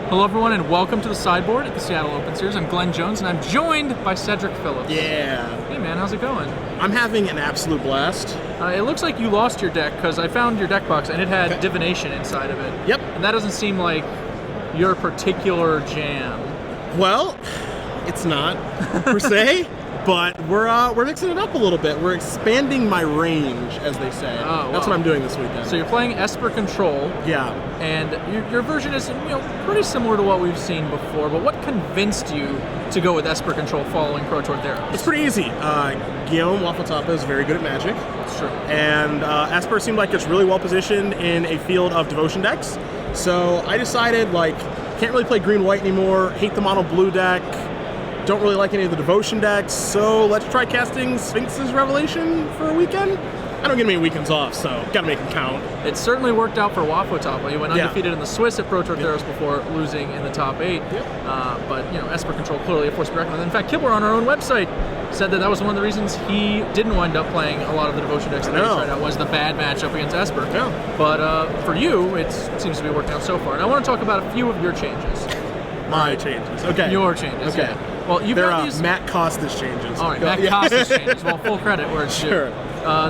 Hello everyone and welcome to the sideboard at the Seattle Open Series. I'm Glenn Jones and I'm joined by Cedric Phillips. Yeah. Hey man, how's it going? I'm having an absolute blast. It looks like you lost your deck because I found your deck box and it had divination inside of it. Yep. And that doesn't seem like your particular jam. Well, it's not per se, but we're mixing it up a little bit. We're expanding my range, as they say. Oh, That's wow. what I'm doing this weekend. So you're playing Esper Control. Yeah. And your version is pretty similar to what we've seen before, but what convinced you to go with Esper Control following Pro Tour Theros? It's pretty easy. Guillaume Wafatapa is very good at Magic. It's true. And Esper seemed like it's really well positioned in a field of devotion decks. So I decided, can't really play green-white anymore, hate the mono-blue deck, don't really like any of the devotion decks, so let's try casting Sphinx's Revelation for a weekend. I don't get many weekends off, so gotta make them count. It certainly worked out for Wafotapa. He went undefeated in the Swiss at Pro Tour Theros before losing in the top 8. Yep. But Esper Control clearly a force to be reckoned with. In fact, Kibler on our own website said that was one of the reasons he didn't wind up playing a lot of the devotion decks that he tried out, was the bad matchup against Esper. Yeah. But for you, it seems to be working out so far. And I want to talk about a few of your changes. My changes. Okay. Your changes. Okay. Yeah. Well, you've They're got these. Matt Costas changes. All right, Matt Costas changes. Well, full credit where it's due. Sure.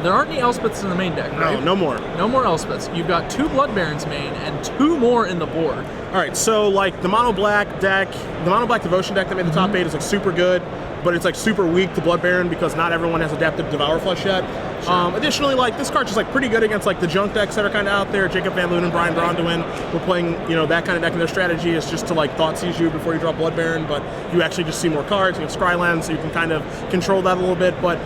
There aren't any Elspeths in the main deck, right? No more. No more Elspeths. You've got 2 Blood Barons main and 2 more in the board. All right, so the mono black deck, the mono black devotion deck that made the top 8 is super good, but it's super weak to Blood Baron because not everyone has adapted Devour Flesh yet. Sure. Additionally, this card's just pretty good against the junk decks that are kind of out there. Jacob Van Loon and Brian Bronduin were playing that kind of deck, and their strategy is just to Thoughtseize you before you draw Blood Baron, but you actually just see more cards. You have Scrylands, so you can kind of control that a little bit. But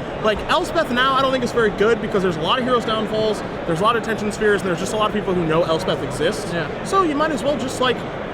Elspeth now, I don't think it's very good because there's a lot of heroes downfalls, there's a lot of attention spheres, and there's just a lot of people who know Elspeth exists. Yeah. So you might as well just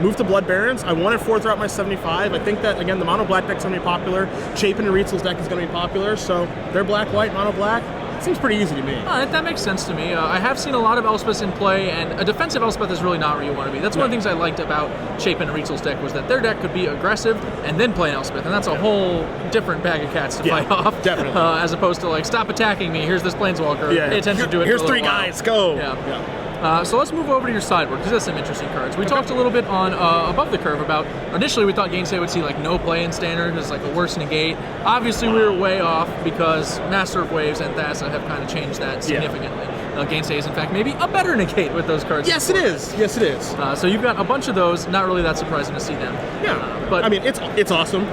move to Blood Barons. I wanted 4 throughout my 75. I think that, again, the mono black deck's going to be popular. Chapin and Rietzel's deck is going to be popular, so they're black-white, mono-black. Seems pretty easy to me. That makes sense to me. I have seen a lot of Elspeths in play, and a defensive Elspeth is really not where you want to be. That's one of the things I liked about Chapin and Rietzel's deck, was that their deck could be aggressive and then play an Elspeth, and that's a whole different bag of cats to fight off. Definitely. As opposed to stop attacking me, here's this Planeswalker, pay attention to it. Here's for a 3 little while. guys, go! Yeah. So let's move over to your sideboard, because there's some interesting cards. We talked a little bit on Above the Curve about, initially we thought Gainsay would see no play in Standard as a worse negate. Obviously we were way off because Master of Waves and Thassa have kind of changed that significantly. Gainsay is in fact maybe a better negate with those cards. Yes, it is. Yes, it is. So you've got a bunch of those, not really that surprising to see them. Yeah, but I mean, it's awesome.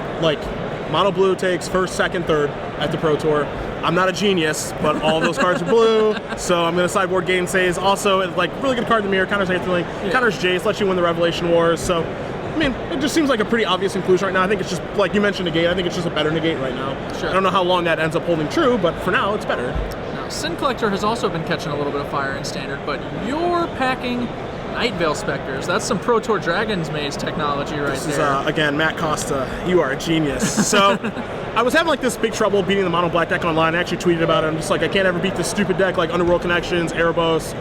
Mono blue takes 1st, 2nd, 3rd at the Pro Tour. I'm not a genius, but all those cards are blue, so I'm going to sideboard Gainsays. Also, really good card in the mirror, counters everything. Counters Jace, lets you win the Revelation Wars. So, I mean, it just seems like a pretty obvious inclusion right now. I think it's just, you mentioned, negate. I think it's just a better negate right now. Sure. I don't know how long that ends up holding true, but for now, it's better. Now, Sin Collector has also been catching a little bit of fire in Standard, but you're packing Nightveil Specters. That's some Pro Tour Dragons Maze technology right This there. is, again, Matt Costa. You are a genius. So, I was having this big trouble beating the mono black deck online. I actually tweeted about it. I'm just I can't ever beat this stupid deck Underworld Connections, Erebos,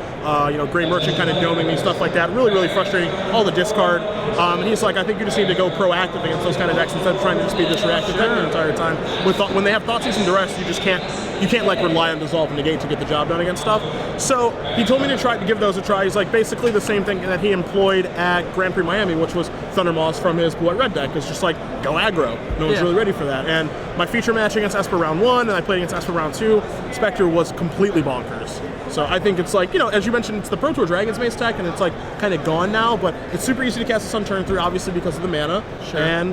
Grey Merchant kind of doming me, stuff like that. Really, really frustrating. All the discard. And he's I think you just need to go proactive against those kind of decks instead of trying to just be this reactive deck the entire time. When they have Thoughtseize and Duress, you just can't rely on Dissolve and Negate to get the job done against stuff. So he told me to give those a try. He's basically the same thing that he employed at Grand Prix Miami, which was Thunder Moss from his Blue White Red deck. It's just go aggro. No one's really ready for that. And my feature match against Esper round 1, and I played against Esper round 2, Spectre was completely bonkers. So I think it's as you mentioned, it's the Pro Tour Dragons Maze tech, and it's kind of gone now, but it's super easy to cast this on turn 3, obviously because of the mana. Sure. And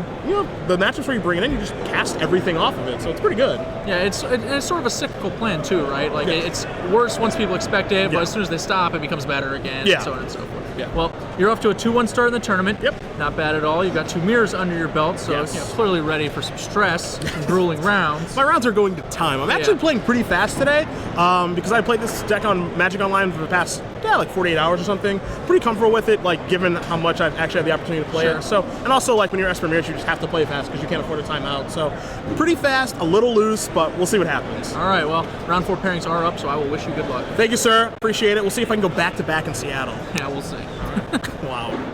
the matchups where you bring it in, you just cast everything off of it, so it's pretty good. Yeah, it's sort of a cyclical plan too, right? It's worse once people expect it, but as soon as they stop, it becomes better again, and so on and so forth. Yeah. Well, you're off to a 2-1 start in the tournament. Yep. Not bad at all. You've got 2 mirrors under your belt, so clearly ready for some stress, some grueling rounds. My rounds are going to time. I'm actually playing pretty fast today because I played this deck on Magic Online for the past 48 hours or something. Pretty comfortable with it, given how much I've actually had the opportunity to play it. So, and also when you're Esper Mirrors, you just have to play fast because you can't afford a timeout. So, pretty fast, a little loose, but we'll see what happens. All right. Well, round 4 pairings are up, so I will wish you good luck. Thank you, sir. Appreciate it. We'll see if I can go back to back in Seattle. Yeah, we'll see. Wow.